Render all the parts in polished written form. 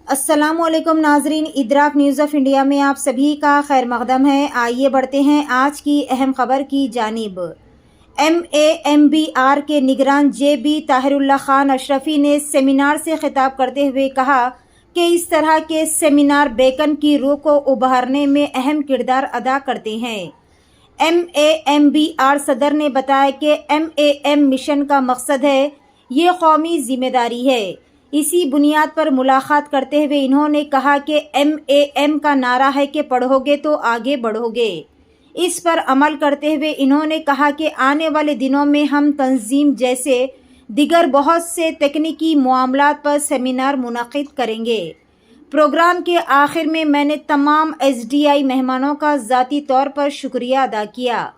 अस्सलामुअलैकुम नाजरीन, इदराक news of India में आप सभी का खैर मकदम है। आइए बढ़ते हैं आज की अहम खबर की जानिब। MAMBR के निगरान JB ताहिरुल्लाह खान अशरफी ने सेमिनार से खिताब करते हुए कहा कि इस तरह के सेमिनार बेकन की रूह को उभारने में अहम किरदार अदा करते हैं। MAMBR सदर ने बताया कि MAM मिशन का मकसद है, ये कौमी जिम्मेदारी है। इसी बुनियाद पर मुलाकात करते हुए इन्होंने कहा कि MAM का नारा है कि पढ़ोगे तो आगे बढ़ोगे। इस पर अमल करते हुए इन्होंने कहा कि आने वाले दिनों में हम तंजीम जैसे दिगर बहुत से तकनीकी मामलात पर सेमिनार मुनक़िद करेंगे। प्रोग्राम के आखिर में मैंने तमाम SDI मेहमानों का ज़ाती तौर पर शुक्रिया अदा किया।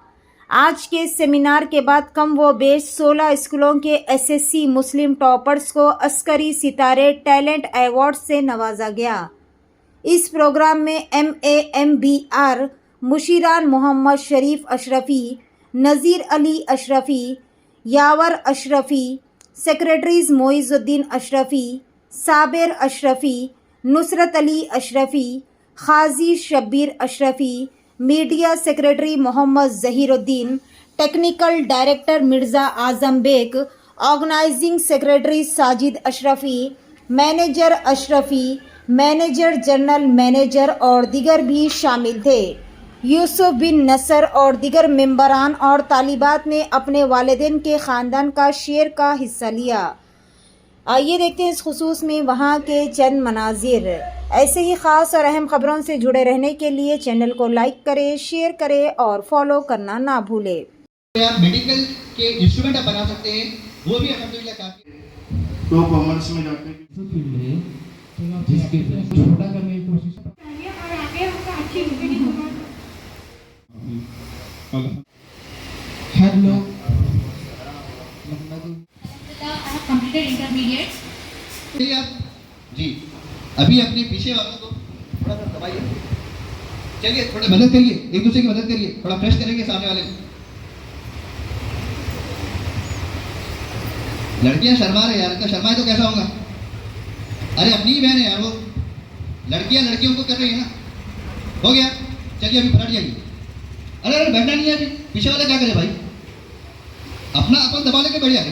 आज के सेमिनार के बाद कम व बेश 16 स्कूलों के SSC मुस्लिम टॉपर्स को अस्करी सितारे टैलेंट अवार्ड से नवाजा गया। इस प्रोग्राम में MAMBR मुशीरान Mohammad Sharif Ashrafi, Nazir Ali Ashrafi, Yawar Ashrafi, secretaries Moizuddin Ashrafi, Sabir Ashrafi, Nusrat Ali Ashrafi, Qazi Shabbir Ashrafi, media secretary Mohammad Zahiruddin, technical director Mirza Azam Baig, organising secretary Sajid Ashrafi, manager Ashrafi, manager general manager और दिगर भी शामिल थे। यूसुफ बिन नसर और दिगर मेंबरान और तालिबात ने अपने वालिदैन के ख़ानदान का शेयर का हिस्सा लिया। आइए देखते हैं इस खुसूस में वहाँ के चंद मनाजिर। ऐसे ही ख़ास और अहम ख़बरों से जुड़े रहने के लिए चैनल को लाइक करें, शेयर करें और फॉलो करना ना भूलें। आप मेडिकल के इंस्ट्रूमेंट आप बना सकते हैं, वो भी अल्हम्दुलिल्लाह काफ़ी। तो कॉमर्स में जाते हैं जिसके छोटा करने की कोशिश और आगे आपका अच्छी जिंदगी होगा। हर लोग कंप्लीटेड इंटरमीडिएट। आप जी अभी अपने पीछे वालों को थोड़ा सा दबाइए, चलिए थोड़ा मदद करिए, एक दूसरे की मदद करिए, थोड़ा प्रेस करेंगे सामने वाले को। लड़कियां शर्मा रहे यार, इतना शर्माए तो कैसा होगा। अरे अपनी ही बहन है यार, वो लड़कियां लड़कियों को कर रही है ना। हो गया, चलिए अभी पलट जाइए। अरे बैठना नहीं है अभी, पीछे वाले क्या करे भाई, अपना अपन दबा लेके बैठ जाए,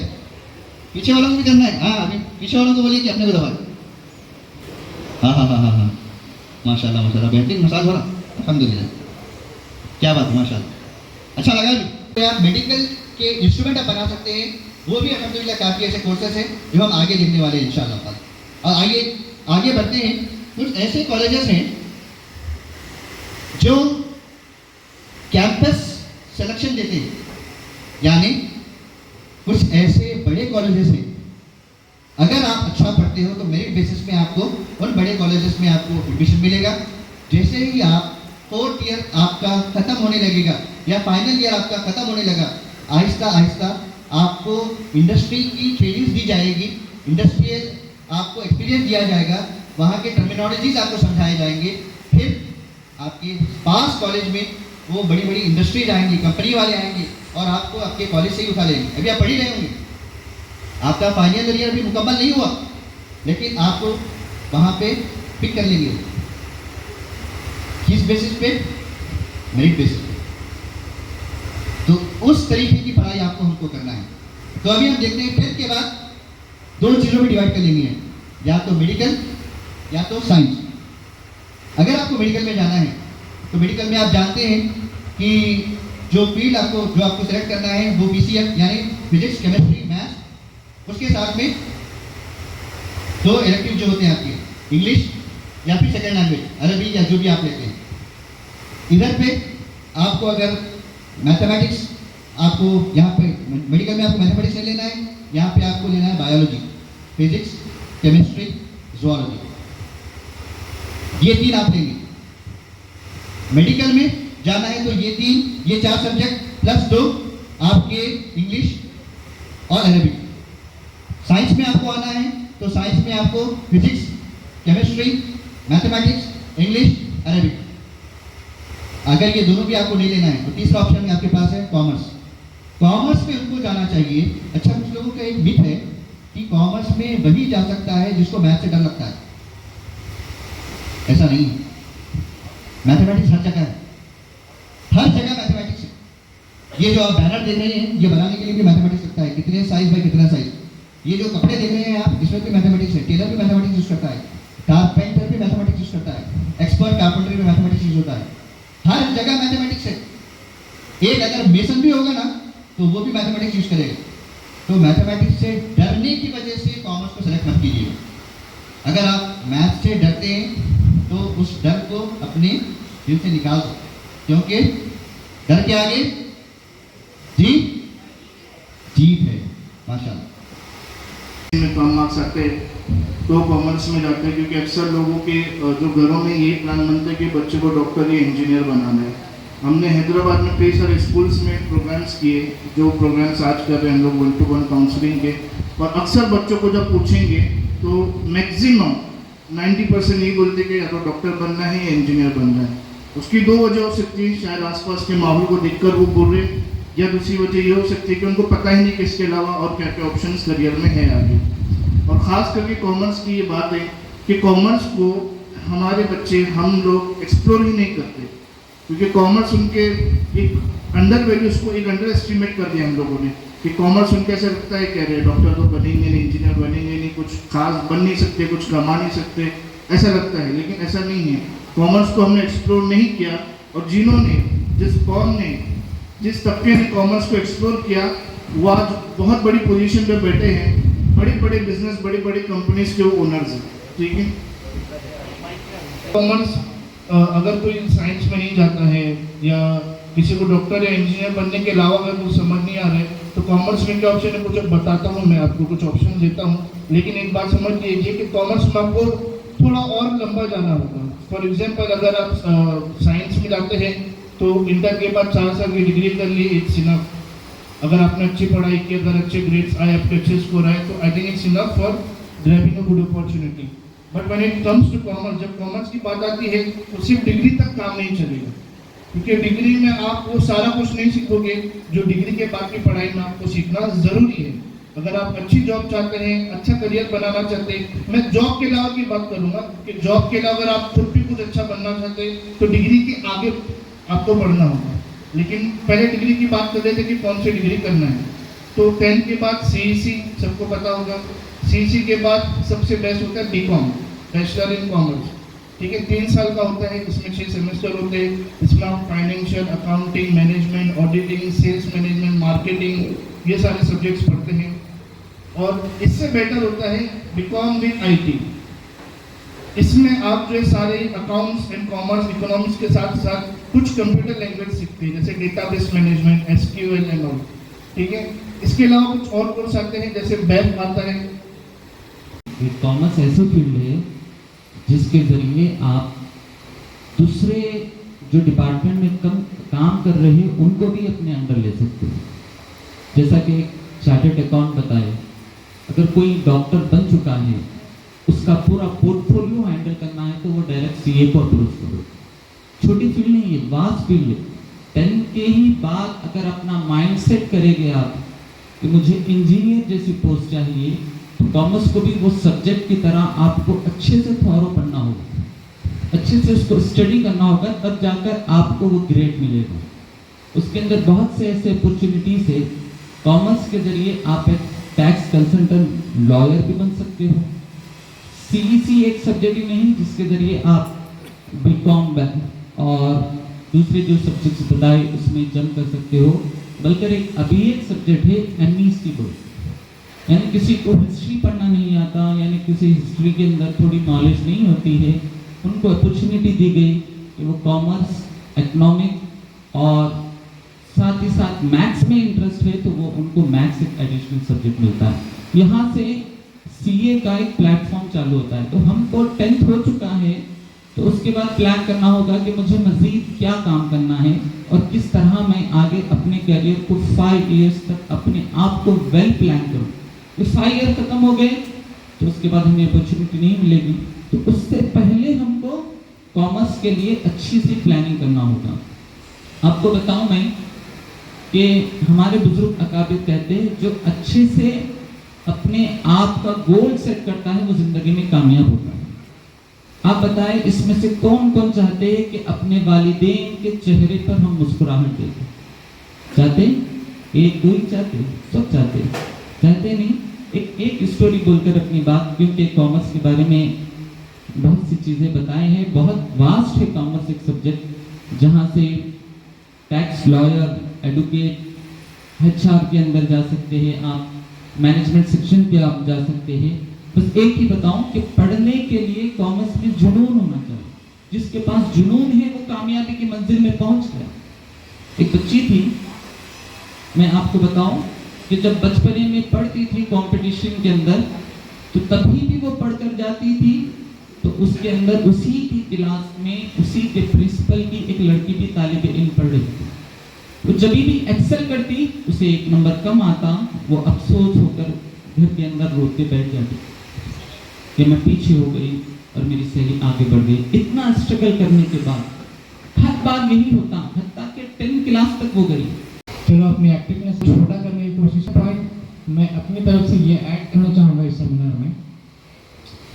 पीछे वालों को भी करना है। हाँ अभी पीछे वालों को बोलिए कि अपने को दबा। हाँ हाँ हाँ हाँ हाँ, माशाल्लाह माशाल्लाह, बेहतरीन मसाज हो रहा, अल्हम्दुलिल्लाह, क्या बात है माशाल्लाह, अच्छा लगा। तो आप मेडिकल के इंस्ट्रूमेंट आप बना सकते हैं, वो भी अल्हम्दुलिल्लाह काफ़ी ऐसे कोर्सेज हैं जो हम आगे देखने वाले हैं इंशाल्लाह। और आइए आगे बढ़ते हैं। कुछ ऐसे कॉलेजेस हैं जो कैंपस सिलेक्शन देते हैं, यानी कुछ ऐसे बड़े कॉलेजेस हैं, अगर आप अच्छा पढ़ते हो तो मेरिट बेसिस में आपको उन बड़े कॉलेजेस में आपको एडमिशन मिलेगा। जैसे ही आप 4th ईयर आपका ख़त्म होने लगेगा या फाइनल ईयर आपका ख़त्म होने लगा, आहिस्ता आहिस्ता आपको इंडस्ट्री की ट्रेनिंग दी जाएगी, इंडस्ट्रियल आपको एक्सपीरियंस दिया जाएगा, वहाँ के टर्मिनोलॉजीज आपको समझाए जाएंगे। फिर आपके पास कॉलेज में वो बड़ी बड़ी इंडस्ट्रीज आएंगी, कंपनी वाले आएंगे और आपको आपके कॉलेज से ही उठा लेंगे। अभी आप पढ़ ही रहे होंगे, आपका फाइनल ईयर भी मुकम्मल नहीं हुआ, लेकिन आपको वहाँ पे पिक कर लेंगे। किस बेसिस पे? मेरिट बेसिस पे। तो उस तरीके की पढ़ाई आपको हमको करना है। तो अभी हम देखते हैं 10th के बाद दो चीज़ों में डिवाइड कर लेनी है, या तो मेडिकल या तो साइंस। अगर आपको मेडिकल में जाना है तो मेडिकल में आप जानते हैं कि जो फील्ड आपको सेलेक्ट करना है वो BCF यानी फिजिक्स केमिस्ट्री मैथ्स, उसके साथ में 2 इलेक्टिव जो होते हैं आपके, इंग्लिश या फिर सेकेंड लैंग्वेज अरबी या जो भी आप लेते हैं। इधर पे आपको अगर मैथमेटिक्स, आपको यहाँ पे मेडिकल में आपको मैथमेटिक्स नहीं लेना है, यहाँ पे आपको लेना है बायोलॉजी, फिजिक्स, केमिस्ट्री, जूलॉजी, ये 3 आप लेंगे। मेडिकल में जाना है तो ये 4 सब्जेक्ट प्लस 2 आपके इंग्लिश और अरबिक। साइंस में आपको आना है तो साइंस में आपको physics, chemistry, mathematics, English, Arabic. अगर ये दोनों भी आपको नहीं लेना है तो तीसरा ऑप्शन में आपके पास है कॉमर्स। कॉमर्स में उनको जाना चाहिए। अच्छा, कुछ लोगों का एक मिथ है कि कॉमर्स में वही जा सकता है जिसको मैथ से डर लगता है। ऐसा नहीं है। मैथमेटिक्स हर जगह है, हर जगह मैथमेटिक्स है। ये जो आप बैनर देख रहे हैं, ये बनाने के लिए भी मैथमेटिक्स लगता है, कितने साइज बाय कितना साइज। ये जो कपड़े देख रहे हैं आप, इसमें भी मैथमेटिक्स है। टेलर भी मैथमेटिक्स यूज करता है, कारपेंटर भी मैथमेटिक्स यूज करता है, एक्सपर्ट कारपेंटर भी मैथमेटिक्स यूज होता है। हर जगह मैथमेटिक्स है। एक अगर मेसन भी होगा ना, तो वो भी मैथमेटिक्स यूज करेगा। तो मैथमेटिक्स से डरने की वजह से कॉमर्स को सेलेक्ट मत कीजिए। अगर आप मैथ से डरते हैं तो उस डर को अपने दिल से निकाल दो, क्योंकि डर के आगे जीत है। माशाल्लाह। में कम मार्क्स आते हैं तो कॉमर्स में जाते हैं, क्योंकि अक्सर लोगों के जो घरों में ये प्लान बनता है कि बच्चे को डॉक्टर या इंजीनियर बनाना है। हमने हैदराबाद में कई सारे स्कूल्स में प्रोग्राम्स किए, जो प्रोग्राम्स आज कर रहे हैं हम लोग 1-to-1 काउंसलिंग के। और अक्सर बच्चों को जब पूछेंगे तो मैक्सिमम 90% यही बोलते कि या तो डॉक्टर बनना है या इंजीनियर बनना है। उसकी दो वजह हो सकती है, शायद आसपास के माहौल को देखकर वो बोल रहे, या दूसरी वजह ये हो सकती है कि उनको पता ही नहीं कि इसके अलावा और क्या क्या ऑप्शंस करियर में है आगे। और ख़ास करके कॉमर्स की ये बात है कि कॉमर्स को हमारे बच्चे, हम लोग एक्सप्लोर ही नहीं करते, क्योंकि कॉमर्स उनके एक अंडर वैल्यू, उसको एक अंडर एस्टिमेट कर दिया हम लोगों ने कि कॉमर्स उनके ऐसा लगता है, कह रहे डॉक्टर तो बनेंगे नहीं, इंजीनियर बनेंगे नहीं, कुछ खास बन नहीं सकते, कुछ कमा नहीं सकते, ऐसा लगता है। लेकिन ऐसा नहीं है। कॉमर्स को हमने एक्सप्लोर नहीं किया, और जिन्होंने, जिस कौम ने, जिस तबके ने कॉमर्स को एक्सप्लोर किया, वो आज बहुत बड़ी पोजीशन पे बैठे हैं, बड़े बड़े बिजनेस, बड़ी बड़ी कंपनीज के वो ओनर्स हैं। ठीक है। कॉमर्स अगर कोई साइंस में नहीं जाता है या किसी को डॉक्टर या इंजीनियर बनने के अलावा अगर कुछ समझ नहीं आ रहा है, तो कॉमर्स में क्या ऑप्शन है कुछ बताता हूँ, मैं आपको कुछ ऑप्शन देता हूँ। लेकिन एक बात समझ लीजिए कि कॉमर्स में आपको थोड़ा और लंबा जाना होगा। फॉर एग्जाम्पल, अगर आप साइंस में जाते हैं तो इंटर के बाद 4 साल की डिग्री कर ली, इट्स इनफ। अगर आपने अच्छी पढ़ाई की, अगर अच्छे ग्रेड्स आए, आपके अच्छे स्कोर आए, तो I think it's enough for grabbing a good opportunity. But when it comes to commerce, जब कॉमर्स की बात आती है तो सिर्फ डिग्री तक काम नहीं चलेगा, क्योंकि डिग्री में आप वो सारा कुछ नहीं सीखोगे जो डिग्री के बाद की पढ़ाई में आपको सीखना जरूरी है। अगर आप अच्छी जॉब चाहते हैं, अच्छा करियर बनाना चाहते हैं, मैं जॉब के अलावा की बात करूंगा कि जॉब के अलावा अगर आप खुद भी कुछ अच्छा बनना चाहते हैं तो डिग्री के आगे आपको पढ़ना होगा। लेकिन पहले डिग्री की बात कर रहे थे कि कौन सी डिग्री करना है, तो 10th के बाद CEC सबको पता होगा। CEC के बाद सबसे बेस्ट होता है BCom, बैचलर इन कॉमर्स। ठीक है, 3 साल का होता है, इसमें 6 सेमेस्टर होते हैं। इसमें आप financial, accounting, management, auditing, sales management, marketing, ये सारे सब्जेक्ट्स पढ़ते हैं। और इससे बेटर होता है BCom विद IT। इसमें आप जो सारे अकाउंट्स एंड कॉमर्स, इकोनॉमिक्स के साथ साथ कुछ कंप्यूटर लैंग्वेज सीखते हैं, जैसे database management, SQL and all. ठीक है, इसके अलावा कुछ और कोर्स आते हैं, जैसे वेब आता है। कॉमर्स ऐसा फील्ड है जिसके जरिए आप दूसरे जो डिपार्टमेंट में काम कर रहे हैं उनको भी अपने अंडर ले सकते हो। जैसा कि एक चार्टर्ड अकाउंट बताए, अगर कोई डॉक्टर बन चुका है, उसका पूरा पोर्टफोलियो हैंडल करना है तो वो डायरेक्ट CA को अप्रोच करो। छोटी फील्ड नहीं है, वास्ट फील्ड है। 10 के ही बाद अगर अपना माइंड सेट करेंगे आप कि मुझे इंजीनियर जैसी पोस्ट चाहिए, तो कॉमर्स को भी वो सब्जेक्ट की तरह आपको अच्छे से थॉरो पढ़ना होगा, अच्छे से उसको स्टडी करना होगा, तब जाकर आपको वो ग्रेड मिलेगा। उसके अंदर बहुत से ऐसे अपॉर्चुनिटीज है। कॉमर्स के जरिए आप एक टैक्स कंसल्टेंट, लॉयर भी बन सकते हो। CEC एक सब्जेक्ट ही नहीं जिसके जरिए आप BCom और दूसरे जो सब्जेक्ट्स बताए उसमें जंप कर सकते हो। बल्कि अभी एक सब्जेक्ट है एमईसी बोर्ड, यानी किसी को हिस्ट्री पढ़ना नहीं आता, यानी किसी हिस्ट्री के अंदर थोड़ी नॉलेज नहीं होती है, उनको अपॉर्चुनिटी दी गई कि वो कॉमर्स, इकोनॉमिक और साथ ही साथ मैथ्स में इंटरेस्ट है तो वो उनको मैथ्स एक एडिशनल सब्जेक्ट मिलता है। यहाँ से CA का एक प्लेटफॉर्म चालू होता है। तो हमको 10th हो चुका है तो उसके बाद प्लान करना होगा कि मुझे मज़ीद क्या काम करना है और किस तरह मैं आगे अपने करियर को 5 इयर्स तक अपने आप को वेल प्लान करूँ। तो 5 ईयर खत्म हो गए तो उसके बाद हमें अपॉर्चुनिटी नहीं मिलेगी, तो उससे पहले हमको कॉमर्स के लिए अच्छी सी प्लानिंग करना होगा। आपको बताऊं मैं कि हमारे बुजुर्ग अकाबिर कहते हैं जो अच्छे से अपने आप का गोल सेट करता है वो जिंदगी में कामयाब होता है। आप बताएं इसमें से कौन कौन चाहते हैं कि अपने वालिदैन के चेहरे पर हम मुस्कुराहट देखें? चाहते? एक दो ही चाहते, सब चाहते? चाहते नहीं? एक स्टोरी बोलकर अपनी बात, क्योंकि कॉमर्स के बारे में बहुत सी चीजें बताए हैं। बहुत वास्ट है कॉमर्स एक सब्जेक्ट, जहाँ से टैक्स, लॉयर, एडवोकेट, HR के अंदर जा सकते हैं आप, मैनेजमेंट सेक्शन पे आप जा सकते हैं। बस एक ही बताऊं कि पढ़ने के लिए कॉमर्स में जुनून होना चाहिए। जिसके पास जुनून है वो कामयाबी की मंजिल में पहुंच गया। एक बच्ची थी, मैं आपको बताऊं कि जब बचपने में पढ़ती थी कंपटीशन के अंदर, तो तभी भी वो पढ़कर जाती थी, तो उसके अंदर उसी की क्लास में उसी के प्रिंसिपल की एक लड़की भी तालिबे इल्म पढ़ रही थी। तो जब भी एक्सेल करती, उसे एक नंबर कम आता, वो अफसोस होकर घर के अंदर रोते बैठ जाती कि मैं पीछे हो गई और मेरी सहेली आगे बढ़ गई। इतना स्ट्रगल करने के बाद हर बार यही होता, हत्ता के 10 क्लास तक वो गई। चलो अपनी एक्टिवनेस छोटा करने की कोशिश पॉइंट मैं अपनी तरफ से ये ऐड करना चाहूँगा इस सेमिनार में।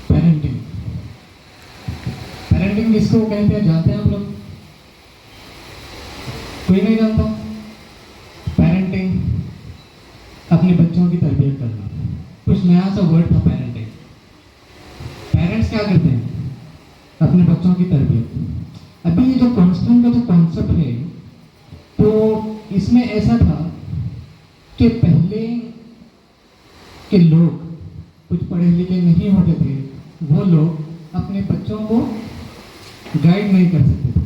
पेरेंटिंग, पेरेंटिंग किसको कहते हैं जानते हैं आप लोग? कोई नहीं जानता? पेरेंटिंग अपने बच्चों की तरबियत करना, कुछ नया सा वर्ड था पेरेंटिंग। पेरेंट्स क्या करते हैं? अपने बच्चों की तरबियत। अभी ये जो कॉन्स्टेंट का जो कॉन्सेप्ट है, तो इसमें ऐसा था कि पहले के लोग कुछ पढ़े लिखे नहीं होते थे, वो लोग अपने बच्चों को गाइड नहीं कर सकते थे,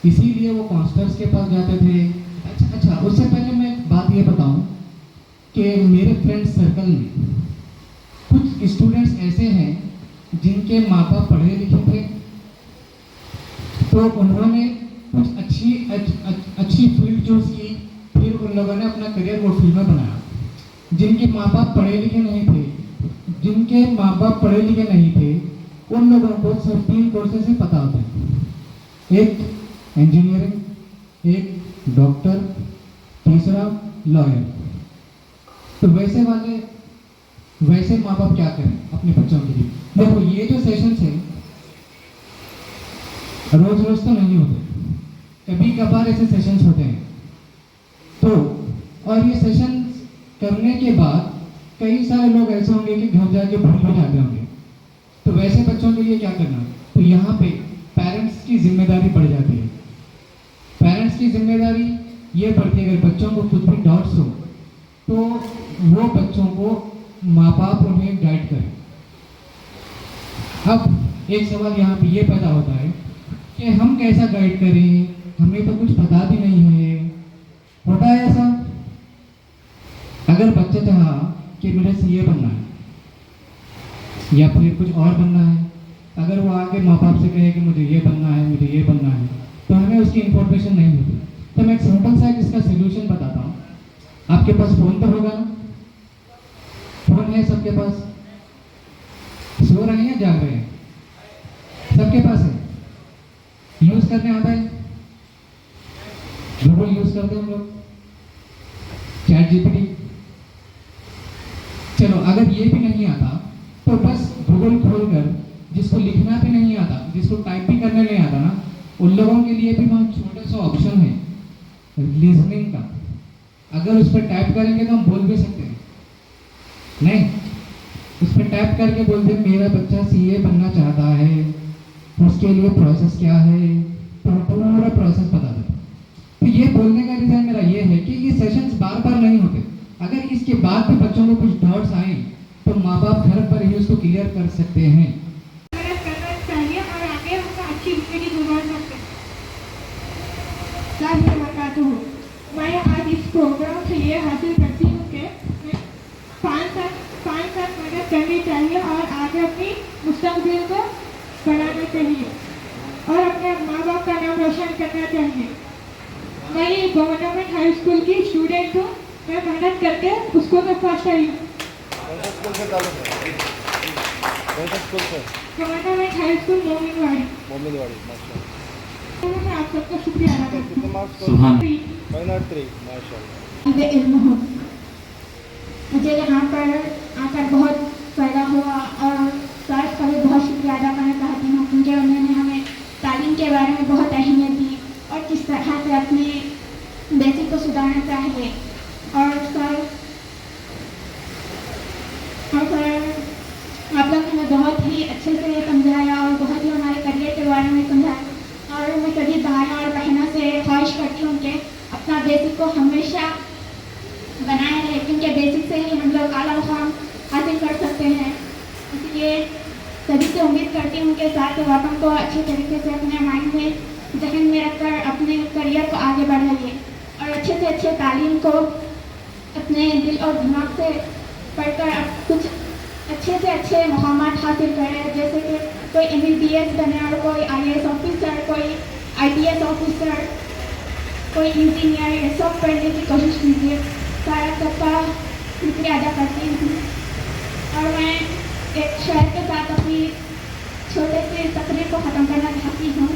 इसीलिए वो काउंसलर्स के पास जाते थे। अच्छा, उससे पहले मैं एक बात ये बताऊं कि मेरे फ्रेंड सर्कल में कुछ स्टूडेंट्स ऐसे हैं जिनके माँ बाप पढ़े लिखे थे, तो उन्होंने कुछ अच्छी फील्ड चूज की, फिर उन लोगों ने अपना करियर वो फील्ड में बनाया। जिनके माँ बाप पढ़े लिखे नहीं थे, उन लोगों को सिर्फ 3 कोर्सेज से पता होता है, एक इंजीनियरिंग, एक डॉक्टर, तीसरा लॉयर। तो वैसे माँ बाप क्या करें अपने बच्चों के लिए? देखो, ये जो सेशंस है रोज रोज तो नहीं होते, कभी कभार ऐसे सेशंस होते हैं। तो और ये सेशंस करने के बाद कई सारे लोग ऐसे होंगे कि घर जाके भूल भी जाते होंगे। तो वैसे बच्चों के लिए क्या करना? तो यहाँ पे पेरेंट्स की जिम्मेदारी बढ़ जाती है। पेरेंट्स की जिम्मेदारी ये पड़ती है, अगर बच्चों को कुछ भी डाउट्स हो तो वो बच्चों को माँ बाप उन्हें गाइड करें। अब एक सवाल यहाँ पे ये पैदा होता है कि हम कैसा गाइड करें, हमें तो कुछ पता भी नहीं है। होता है ऐसा? अगर बच्चे चाहा कि मेरे से ये बनना है या फिर कुछ और बनना है, अगर वो आगे माँ बाप से कहे कि मुझे ये बनना है, तो हमें उसकी इंफॉर्मेशन नहीं होती। तो मैं एक सिंपल सा इसका सोल्यूशन बताता हूँ। आपके पास फ़ोन तो होगा ना? फ़ोन है सबके पास? सो रहे हैं, जाग रहे हैं? सबके पास है। यूज़ करने आता है? गूगल यूज़ करते हैं हम लोग, ChatGPT। चलो, अगर ये भी नहीं आता तो बस गूगल खोलकर, जिसको लिखना भी नहीं आता, जिसको टाइप भी करने नहीं आता ना, उन लोगों के लिए भी वहाँ छोटा सा ऑप्शन है लिसनिंग का। अगर उस पर टाइप करेंगे तो हम बोल भी सकते हैं, नहीं? उस पर टाइप करके बोलते हैं मेरा बच्चा CA बनना चाहता है, उसके लिए प्रोसेस क्या है, तो पूरा प्रोसेस बता देता। तो ये बोलने का रीज़न मेरा ये है कि ये सेशंस बार बार नहीं होते। अगर इसके बाद भी बच्चों को कुछ डाउट्स आए तो माँ बाप घर पर ही उसको क्लियर कर सकते हैं। मेहनत करना चाहिए और आगे हमको अच्छी जिंदगी गुजार सकते हैं। मैं आज इस प्रोग्राम से ये हासिल करती हूँ कि मैं 5 साल मेहनत करनी चाहिए और आगे अपनी मुस्तकबिल को बढ़ाना चाहिए और अपने माँ बाप का नाम रोशन करना चाहिए। मैं ये गवर्नमेंट हाई स्कूल की स्टूडेंट हूँ। मैं मेहनत करके उसको मैं फर्स्ट आई हूँ। Government high school Mominwadi. मैं आप सबका शुक्रिया अदा करती हूँ। मुझे यहाँ पर आकर बहुत फ़ायदा हुआ और सर का भी बहुत शुक्रिया अदा करना चाहती हूँ, क्योंकि उन्होंने हमें तालीम के बारे में बहुत अहमियत दी और किस तरह से अपने बेसिक को सुधारना चाहिए। और सर आप लोग ने हमें बहुत ही अच्छे से समझाया और बहुत ही हमारे करियर के बारे में समझाया। और मैं सभी भाइयों और बहनों से ख्वाहिश करती हूँ कि अपना बेसिक को हमेशा बनाए रहे, क्योंकि बेसिक से ही हम लोग आला मुकाम हासिल कर सकते हैं। इसलिए सभी से उम्मीद करती हूँ कि साथ वाकम को अच्छे तरीके से अपने माइंड में, जहन में रखकर अपने करियर को आगे बढ़ाइए और अच्छे से अच्छे तालीम को अपने दिल और दिमाग से पढ़कर कुछ अच्छे से अच्छे मुकामात हासिल करें, जैसे कि कोई MBBS बने और कोई IAS ऑफिसर, कोई IPS ऑफिसर, कोई इंजीनियर, ये सब पढ़ने की कोशिश कीजिए। सारा सबका शुक्रिया अदा करती हूँ। और मैं एक शेर के साथ अपनी छोटे से तकरीर को ख़त्म करना चाहती हूँ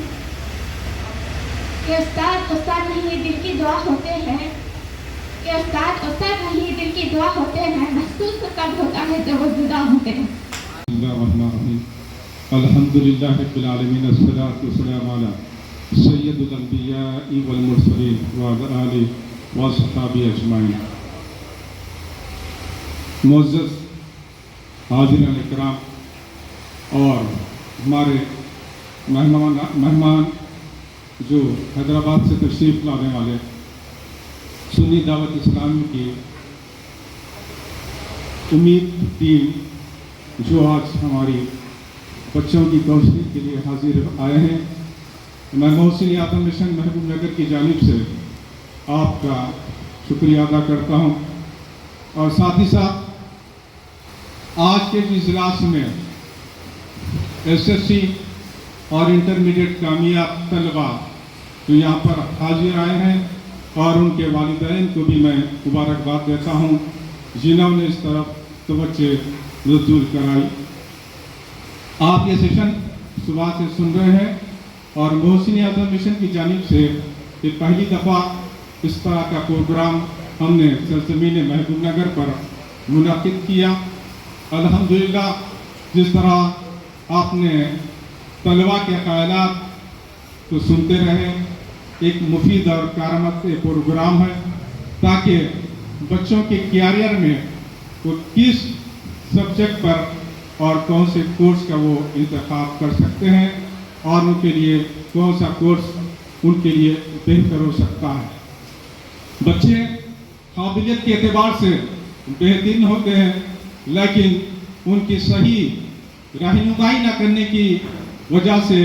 कि उस्ताद नहीं दिल की दुआ होते हैं, कि उस्ताद नहीं दिल की दुआ होते हैं, महसूस तब होता है जब वो जुदा होते हैं। अल्हम्दुलिल्लाह रब्बिल आलमीन, अस्सलातु वस्सलामु अला सय्यदुल अंबिया वल मुरसलीन व अला आलिहि व सहाबिहि अजमाइन। मुअज़्ज़ज़ हाज़िरीन इकराम और हमारे मेहमान जो हैदराबाद से तशरीफ़ लाने वाले सुन्नी दावत इस्लामी की उम्मीद टीम जो आज हमारी बच्चों की काउंसलिंग के लिए हाजिर आए हैं, मैं मोहसिन आदम मिशन महबूब नगर की जानिब से आपका शुक्रिया अदा करता हूं। और साथ ही साथ आज के इजलास में SSC और इंटरमीडिएट कामयाब तलबा जो यहाँ पर हाजिर आए हैं और उनके वालिदैन को भी मैं मुबारकबाद देता हूँ जिन्होंने इस तरफ तवज्जो रसूल कराई। आप ये सेशन सुबह से सुन रहे हैं और मोहसिन आदम मिशन की जानिब से ये पहली दफ़ा इस तरह का प्रोग्राम हमने सरजमीन महबूब नगर पर मुनाकिद किया। अल्हम्दुलिल्लाह, जिस तरह आपने तलबा के ख़यालात को सुनते रहे, एक मुफीद और कारआमद प्रोग्राम है ताकि बच्चों के कैरियर में वो किस सब्जेक्ट पर और कौन से कोर्स का वो इंतखाब कर सकते हैं और उनके लिए कौन सा कोर्स उनके लिए बेहतर हो सकता है। बच्चे काबिलियत के एतबार से बेहतरीन होते हैं, लेकिन उनकी सही रहनुमाई न करने की वजह से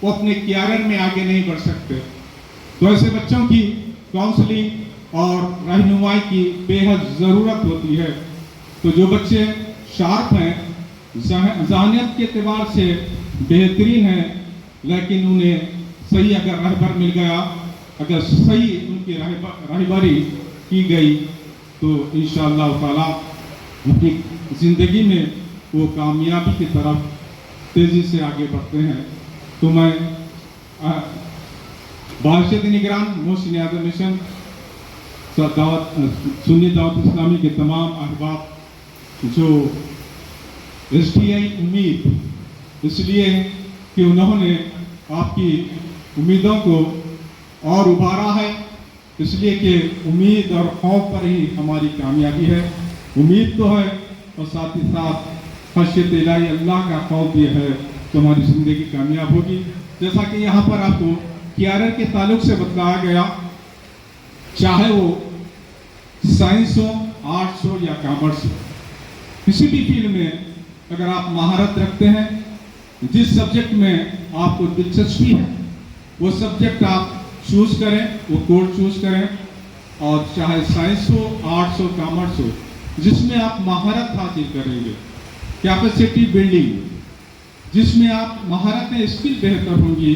वो अपने कैरियर में आगे नहीं बढ़ सकते। तो ऐसे बच्चों की काउंसलिंग और रहनुमाई की बेहद ज़रूरत होती है। तो जो बच्चे शार्प हैं, ज़हनियत के एतबार से बेहतरीन हैं, लेकिन उन्हें सही अगर रहबर मिल गया, अगर सही उनकी रहबरी की गई तो इंशाअल्लाह ताला अपनी ज़िंदगी में वो कामयाबी की तरफ तेज़ी से आगे बढ़ते हैं। तो मैं बारिश निगरान मोहसिन आदम मिशन सुन्नी दावत इस्लामी के तमाम अहबाब जो STI उम्मीद इसलिए कि उन्होंने आपकी उम्मीदों को और उभारा है, इसलिए कि उम्मीद और खौफ पर ही हमारी कामयाबी है। उम्मीद तो है और साथ ही साथ खशियत इलाही अल्लाह का खौफ भी है तो हमारी ज़िंदगी कामयाब होगी। जैसा कि यहाँ पर आपको कैरियर के ताल्लुक से बताया गया, चाहे वो साइंस हो, आर्ट्स हो या कॉमर्स हो, किसी भी फील्ड में अगर आप महारत रखते हैं, जिस सब्जेक्ट में आपको दिलचस्पी है वो सब्जेक्ट आप चूज़ करें, वो कोर्स चूज़ करें। और चाहे साइंस हो, आर्ट्स हो, कॉमर्स हो, जिसमें आप महारत हासिल करेंगे, कैपेसिटी बिल्डिंग, जिसमें आप महारतें स्किल बेहतर होंगी,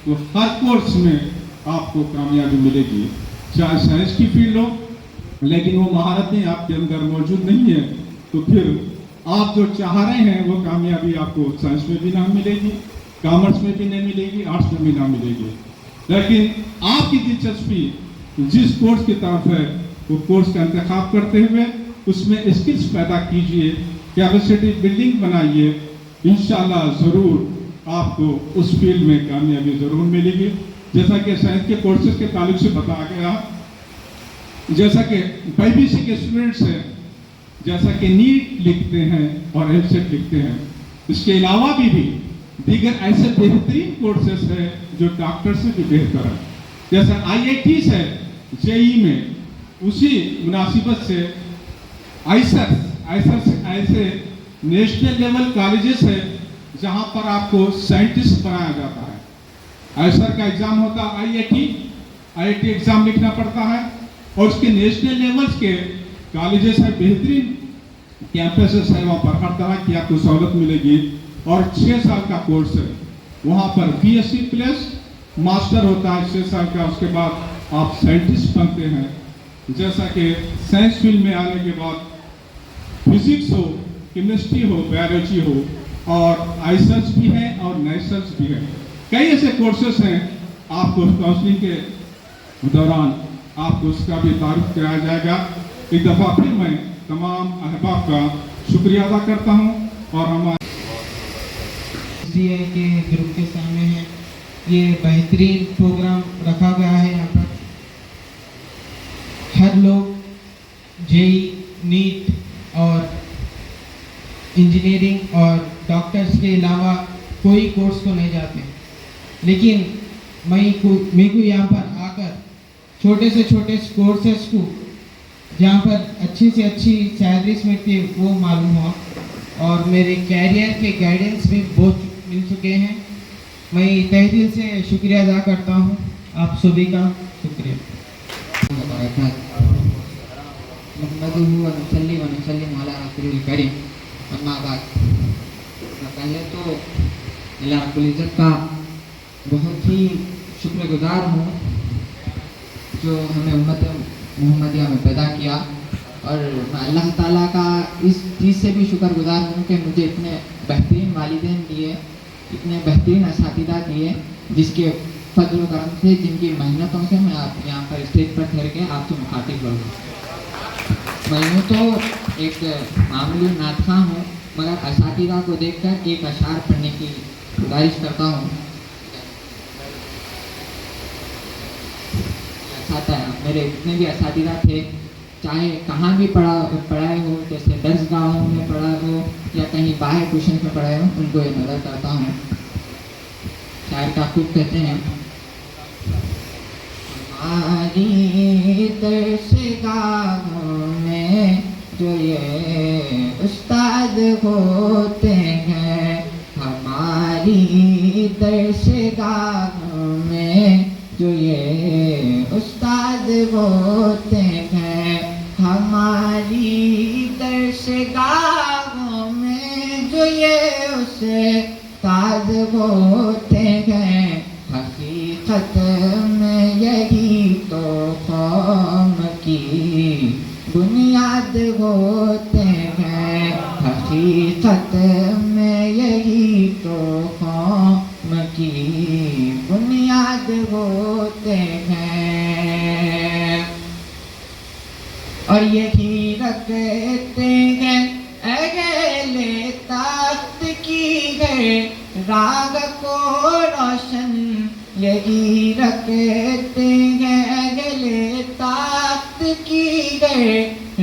तो हर कोर्स में आपको कामयाबी मिलेगी। चाहे साइंस की फील्ड हो, लेकिन वो महारतें आपके अंदर मौजूद नहीं है तो फिर आप जो चाह रहे हैं वो कामयाबी आपको साइंस में भी ना मिलेगी, कॉमर्स में भी नहीं मिलेगी, आर्ट्स में भी ना मिलेगी। लेकिन आपकी दिलचस्पी जिस कोर्स की तरफ है वो कोर्स का इंतखाब करते हुए उसमें स्किल्स पैदा कीजिए, कैपेसिटी बिल्डिंग बनाइए। इंशाअल्लाह ज़रूर आपको उस फील्ड में कामयाबी ज़रूर मिलेगी। जैसा कि साइंस के कोर्सेज के ताल्लुक से बताया गया, जैसा कि बीबीसी के स्टूडेंट्स हैं, जैसा कि नीट लिखते हैं और एमसेट लिखते हैं, इसके अलावा भी दीगर ऐसे बेहतरीन कोर्सेज हैं जो डॉक्टर से भी बेहतर है। जैसा IITs है JEE में, उसी मुनासिबत से आइसर्स ऐसे नेशनल लेवल कॉलेजेस है जहां पर आपको साइंटिस्ट बनाया जाता है। आइसर का एग्जाम होता है IIT एग्जाम लिखना पड़ता है, और उसके नेशनल लेवल्स के कॉलेजेस है, बेहतरीन कैंपसेस है, वहाँ पर हर तरह की आपको सहूलत मिलेगी। और 6 साल का कोर्स है, वहाँ पर BSc प्लस मास्टर होता है 6 साल का, उसके बाद आप साइंटिस्ट बनते हैं। जैसा कि साइंस फील्ड में आने के बाद फिजिक्स हो, केमिस्ट्री हो, बायोलॉजी हो, और आइसर्स भी है और नाइसर्स भी है। कई ऐसे कोर्सेस हैं, आपको काउंसलिंग के दौरान आपको उसका भी तारुफ कराया जाएगा। एक दफ़ा फिर मैं तमाम अहबाब का शुक्रिया अदा करता हूँ। और हमारे के ग्रुप के सामने है, ये बेहतरीन प्रोग्राम रखा गया है। यहाँ पर हर लोग JEE, नीट और इंजीनियरिंग और डॉक्टर्स के अलावा कोई कोर्स को नहीं जाते, लेकिन मेरे को यहाँ पर आकर छोटे से छोटे कोर्सेस को जहाँ पर अच्छी से अच्छी सैलरीज मिलती है वो मालूम हुआ, और मेरे कैरियर के गाइडेंस भी बहुत मिल चुके हैं। मैं तहे दिल से शुक्रिया अदा करता हूँ आप सभी का। शुक्रिया। पहले तो अल्लाह रब्बुल इज़्ज़त का बहुत ही शुक्रगुजार हूँ जो हमें उम्मत मोहम्मदिया में पैदा किया, और मैं अल्लाह ताला का इस चीज़ से भी शुक्रगुजार हूँ कि मुझे इतने बेहतरीन वालिदैन दिए, इतने बेहतरीन असातिज़ा दिए, जिसके फजल करम से, जिनकी मेहनतों से मैं आप यहाँ पर स्टेज पर ठहर के आपसे मुखातिब हूँ। मैं यूँ तो एक मामूली नातखा हूँ, मगर असातिज़ा को देखकर एक अशार पढ़ने की गुजारिश करता हूँ। मेरे जितने भी असातिज़ा थे, चाहे कहाँ भी पढ़ाए हो, जैसे दर्सगाहों में पढ़ा हो या कहीं बाहर ट्यूशन में पढ़ाए हो, उनको ये नज़र करता हूँ। शायर का खूब कहते हैं, हमारी दर्सगाहों में जो ये उस्ताद होते हैं, हमारी दर्सगाहों में जो ये उस्ताद होते हैं, हमारी दर्सगाहों में जो ये उस्ताद होते हैं, हकीकत में यही तो कौम की बुनियाद होते हैं, हकीकत में यही तो कौम की बुनियाद होते हैं। और यही रखते हैं अगले तख्त की है राग को रोशन, यही रखते हैं अगले तख्त की है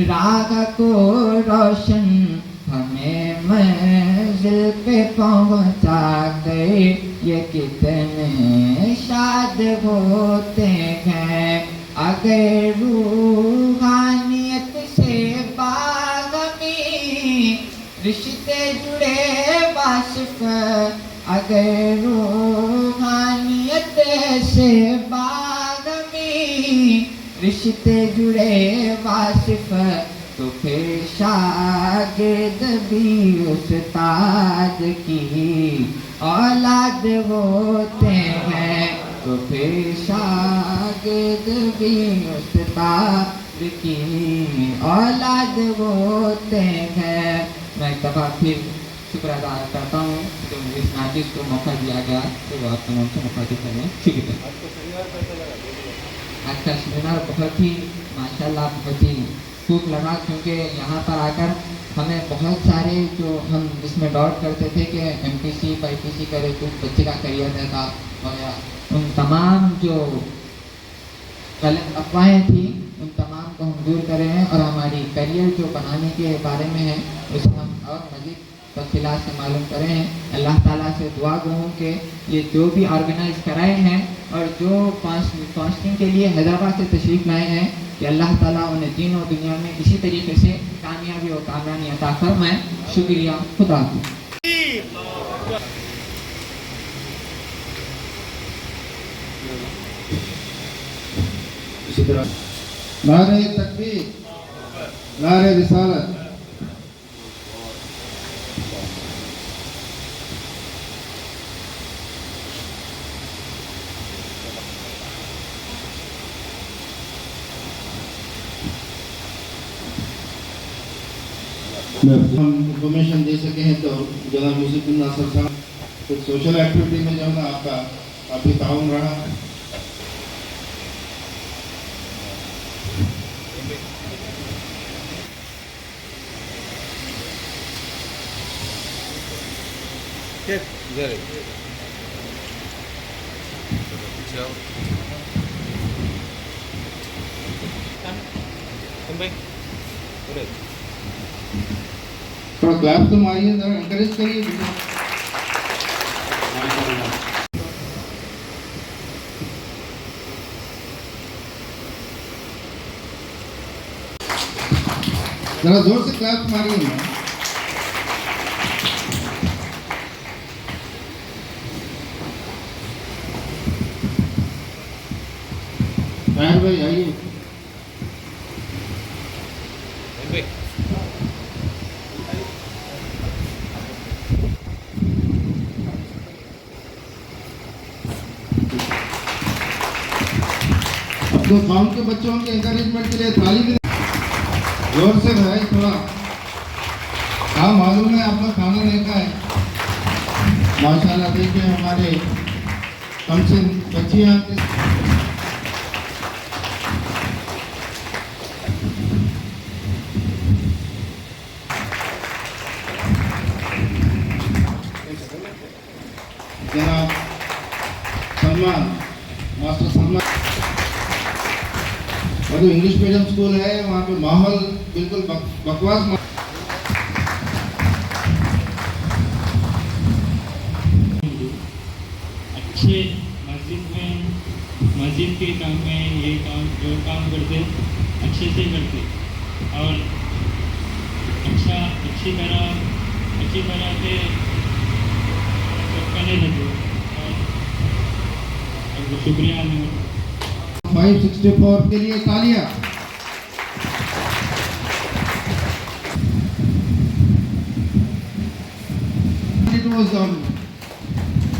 राग को रोशन, हमें मंजिल पे पहुँचा कर ये कितने शाद होते हैं। अगर रूहानियत से बागमी रिश्ते जुड़े वासिफ, अगर रूहानियत से बागमी रिश्ते जुड़े वासिफ, तो फिर शागिर्द भी उस्ताद की औलाद होते हैं, तो फिर शागिर्द भी उस्ताद की औलाद होते हैं। मैं एक दफ़ा फिर शुक्र अदा करता हूँ जो मुझे इस नाजिश को मौका दिया गया, तो आप तमाम से मुखातिब करने शुक्रिया। आज का सेमिनार बहुत ही माशाल्लाह बहुत ही खूब लगा, क्योंकि यहाँ पर आकर हमें बहुत सारे जो हम इसमें डाउट करते थे कि एमपीसी बाईपीसी करे तो बच्चे का करियर रहता वगैरह, उन तमाम जो गलत अफवाहें थी उन तमाम को हम दूर कर रहे हैं और हमारी करियर जो बनाने के बारे में है उसे हम और मज़ीद तफसीलात से मालूम कर रहे हैं। अल्लाह ताला से दुआ गो हूँ कि ये जो भी ऑर्गेनाइज कराए हैं और जो काउंसलिंग के लिए हैदराबाद से तशरीफ़ लाए हैं कि अल्लाह ताला उन्हें दीन और दुनिया में इसी तरीके से कामयाबी और कामयानी अता फरमाए। शुक्रिया, खुदा हाफ़िज़। इसी तरह नारे तकबीर, नारे रिसालत। हम इंफॉर्मेशन दे सके हैं तो जनाब मुझुद्दीन नासिर साहब तो सोशल एक्टिविटी में जो है ना आपका काफ़ी ताउन रहा। थोड़ा क्लैप तो मारिए, जरा एनकरेज करिए। जरा जोर से क्लैप मारिए ना। भाई आइए। तो गाँव के बच्चों के एनकरेजमेंट के लिए ताली भी जोर से भाई थोड़ा। हाँ मालूम है आपका खाना नहीं खाए। माशाल्लाह देखिए हमारे कम से बच्चियाँ जनाब सलमान, मास्टर सलमान। और जो इंग्लिश मीडियम स्कूल है वहाँ पे माहौल बिल्कुल बकवास। अच्छे मस्जिद के काम में ये काम जो काम करते अच्छे से करते और अच्छी तरह से करने लगे और शुक्रिया। 564 के लिए तालियां।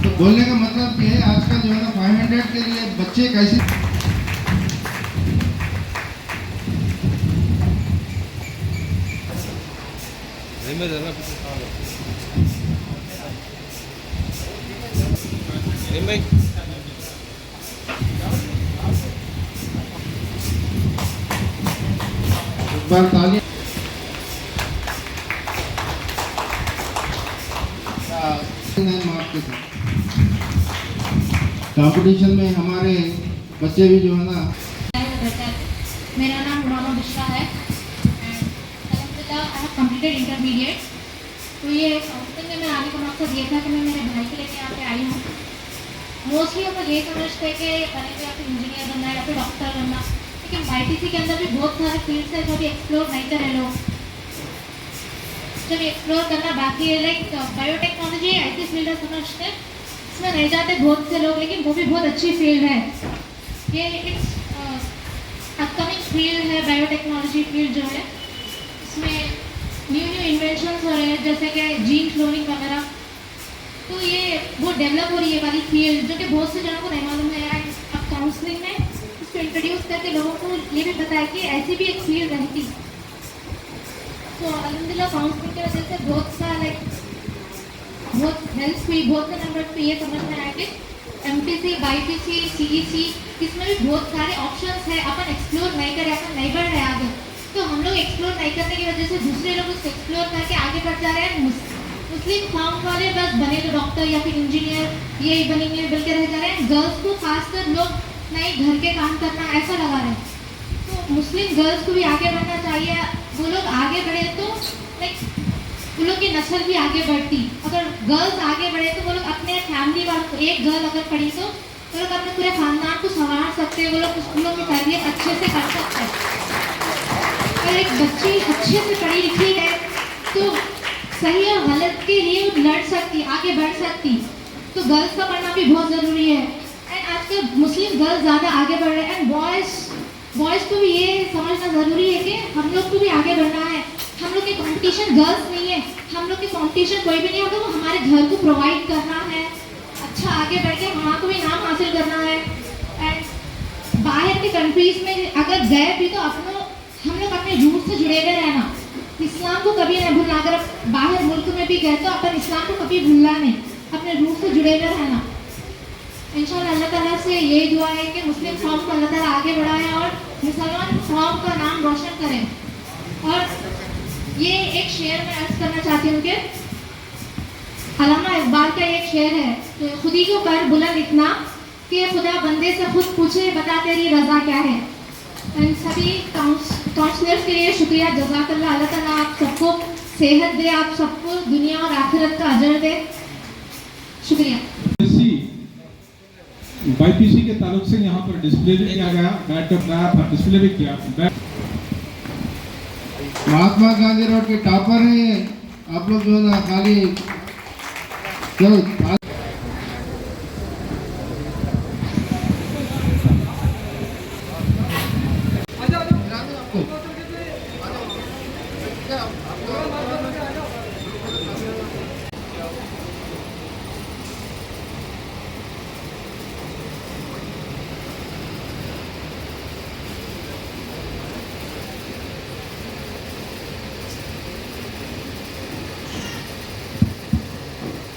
तो बोलने का मतलब ये है आजकल जो है ना 500 के लिए बच्चे कैसे बार तालियां। कंपटीशन में हमारे बच्चे भी जो है ना। मेरा नाम उमामा मिश्रा है। Completed intermediate. तो ये काउंसलिंग में आने का मकसद ये था कि मैं मेरे भाई को लेकर यहाँ पे आई हूँ। मोस्टली हम लोग ये समझते हैं कि पहले या फिर इंजीनियर बनना है या फिर डॉक्टर बनना, लेकिन बाईपीसी के अंदर भी बहुत सारे फील्ड्स है जो भी एक्सप्लोर नहीं करे लोग। जब एक्सप्लोर करना बाकी है, लाइक बायोटेक्नोलॉजी ऐसी फील्ड है समझते हैं, इसमें रह जाते बहुत से लोग, लेकिन वो भी बहुत अच्छी फील्ड है। ये इट्स अपकमिंग फील्ड है बायोटेक्नोलॉजी फील्ड जो है। इसमें न्यू इन्वेंशंस हो रहे हैं जैसे कि जीन क्लोनिंग वगैरह। तो ये बहुत डेवलप हो रही है वाली फील्ड जो कि बहुत से जनों को नहीं मालूम है। अब काउंसलिंग में इसको इंट्रोड्यूस करके लोगों को ये भी पता है कि ऐसी भी एक फील्ड रहती। तो अल्हम्दुलिल्लाह काउंसलिंग की वजह से बहुत सा बहुत हेल्प हुई। बहुत से नंबर पे ये समझ में आया कि एमपीसी बाईपीसी सीईसी इसमें भी बहुत सारे ऑप्शंस है। अपन एक्सप्लोर नहीं करें, अपन नहीं बढ़ रहे आगे, तो हम लोग एक्सप्लोर नहीं करने की वजह से दूसरे लोग उसको एक्सप्लोर करके आगे बढ़ जा रहे हैं। मुस्लिम कौम वाले बस बने तो डॉक्टर या फिर इंजीनियर यही बनेंगे बोल के रह जा रहे हैं। गर्ल्स को खासकर लोग नहीं घर के काम करना ऐसा लगा रहे हैं। तो मुस्लिम गर्ल्स को भी आगे बढ़ना चाहिए। वो लोग आगे बढ़े तो लाइक वो लोग की नस्ल भी आगे बढ़ती। अगर गर्ल्स आगे बढ़े तो वो लोग अपने फैमिली वालों को, एक गर्ल अगर पढ़ी तो वो लोग अपने पूरे खानदान को संवार सकते हैं। वो लोग स्कूलों की तरबियत अच्छे से कर सकते हैं। अगर एक बच्ची अच्छे से पढ़ी लिखी है तो सही और गलत के लिए वो लड़ सकती, आगे बढ़ सकती। तो गर्ल्स का पढ़ना भी बहुत ज़रूरी है। एंड आजकल मुस्लिम गर्ल्स ज़्यादा आगे बढ़ रहे हैं। एंड बॉयज़ को भी ये समझना ज़रूरी है कि हम लोग को भी आगे बढ़ना है। हम लोग की कंपटीशन गर्ल्स नहीं है, हम लोग की कंपटीशन कोई भी नहीं होगा। वो हमारे घर को प्रोवाइड करना है, अच्छा आगे बढ़ के वहाँ को भी नाम हासिल करना है। एंड बाहर के कंट्रीज़ में अगर गए भी तो हम लोग अपने रूट से जुड़े हुए रहना, इस्लाम को कभी नहीं भूलना। अगर बाहर मुल्क में भी गए तो अपन इस्लाम को कभी भूलना नहीं, अपने रूट से जुड़े हुए रहना। इंशाल्लाह अल्लाह ताला से यही दुआ है कि मुस्लिम कौम को अल्लाह ताला आगे बढ़ाए और मुसलमान कौम का नाम रोशन करें। और ये एक शेर मैं अर्ज करना चाहती हूँ कि अल्लामा इकबाल का एक शेर है कि खुदी को कर बुलंद इतना कि खुदा बंदे से खुद पूछे बता तेरी रज़ा क्या है। इन सभी काउंसलर्स के लिए शुक्रिया, जज़ाकल्लाह। अल्लाह ताला आप सबको सेहत दे, आप सबको दुनिया और आखिरत का अजर दे। शुक्रिया। बाईपीसी के ताल्लुक से यहाँ पर डिस्प्ले भी किया गया, बैटअप गया था, डिस्प्ले भी किया। महात्मा गांधी रोड के टॉपर हैं आप लोग, जो ना खाली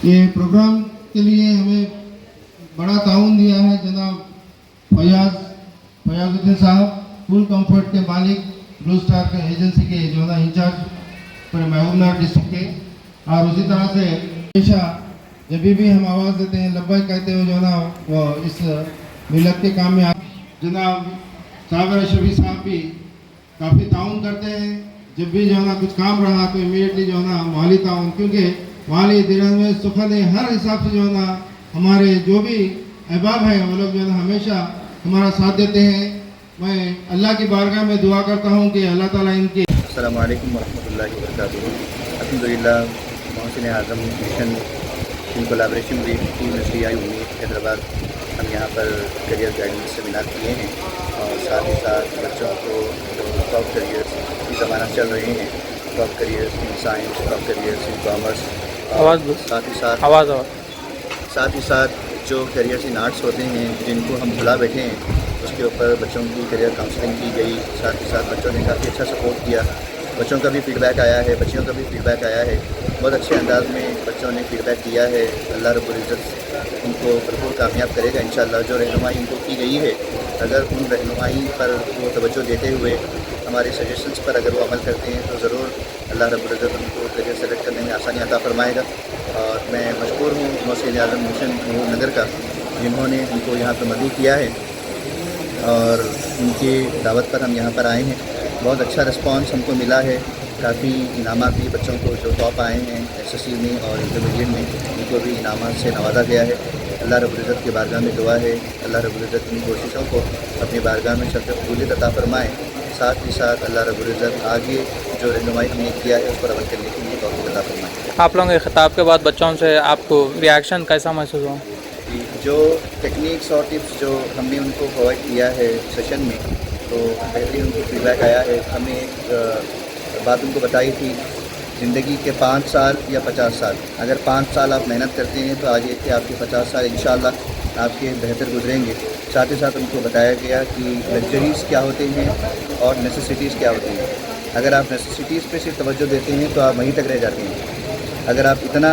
ये प्रोग्राम के लिए हमें बड़ा ताउन दिया है जनाब फयाजुद्दीन साहब, फुल कंफर्ट के मालिक, ब्लू स्टार के एजेंसी के जो है इंचार्ज पूरे महबूबनगर डिस्ट्रिक्ट के। और उसी तरह से हमेशा जब भी हम आवाज़ देते हैं लब्बैक कहते हुए जो ना वो इस मिलत के काम में जनाब साबिर शफी साहब भी काफ़ी ताउन करते हैं। जब भी जो है ना कुछ काम रहा तो इमीडिएटली जो है ना माली ताउन, क्योंकि माली दिनों में सुखद है, हर हिसाब से जो है ना हमारे जो भी अहबाब हैं वो लोग जो है ना हमेशा हमारा साथ देते हैं। मैं अल्लाह की बारगाह में दुआ करता हूँ कि अल्लाह ताला इनके अस्सलामु अलैकुम वरहमतुल्लाहि वबरकातुहू। अल्हम्दुलिल्लाह Mohsin Azam mission in collaboration with university Ummeed Hyderabad हम यहाँ पर करियर गाइडेंस सेमिनार किए हैं और साथ ही साथ बच्चों को जो टॉप करियर्स की ज़माना चल रहे हैं, top careers in science, top careers in commerce, साथ ही साथ जो करियर्स इन आर्ट्स होते हैं जिनको हम भुला बैठे हैं उसके ऊपर बच्चों की करियर काउंसलिंग की गई। साथ ही साथ बच्चों ने काफ़ी अच्छा सपोर्ट किया, बच्चों का भी फीडबैक आया है, बच्चियों का भी फीडबैक आया है। बहुत अच्छे अंदाज में बच्चों ने फीडबैक दिया है। अल्लाह रब्बुल इज़्ज़त उनको भरपूर कामयाब करेगा इंशाअल्लाह। जो रहनुमाई उनको की गई है, अगर उन रहनुमाई पर वो तवज्जो देते हुए हमारे सजेशंस पर अगर वो अमल करते हैं तो ज़रूर अल्लाह रब्बुल इज़्ज़त उनको करियर सेलेक्ट करने में आसानी अता फरमाएगा। और मैं मशकूर हूँ मोहसिन आज़म मिशन नगर का, जिन्होंने हमको यहाँ पर मदद किया है और उनकी दावत पर हम यहाँ पर आए हैं। बहुत अच्छा रिस्पांस हमको मिला है, काफ़ी इनामात भी बच्चों को जो टॉप आए हैं एसएससी में और इंटरमीडिएट में उनको भी इनामात से नवाजा गया है। अल्लाह रब्बुल इज़्ज़त की बारगाह में दुआ है अल्लाह रब्बुल इज़्ज़त इन कोशिशों को अपनी बारगाह में शर्त कबूलियत अता फरमाए। साथ ही साथ अल्लाह रब्बुल इज़्ज़त आगे जो रहनुमाई हमने किया है उस पर अमल करने के लिए तौफीक अता फरमाए। आप लोगों के खिताब के बाद बच्चों से आपको रिएक्शन कैसा महसूस हुआ? जो टेक्निक्स और टिप्स जो हमने उनको प्रोवाइड किया है सेशन में, तो बेहतरीन उनको फीडबैक आया है। हमने एक बात उनको बताई थी, ज़िंदगी के 5 साल या 50 साल, अगर 5 साल आप मेहनत करते हैं तो आज के आपके 50 साल इंशाअल्लाह आपके बेहतर गुजरेंगे। साथ ही साथ उनको बताया गया कि लग्जरीज़ क्या होते हैं और नेसेसिटीज़ क्या होती हैं। अगर आप नेसेसिटीज़ पे सिर्फ तवज्जो देते हैं तो आप वहीं तक रह जाते हैं। अगर आप इतना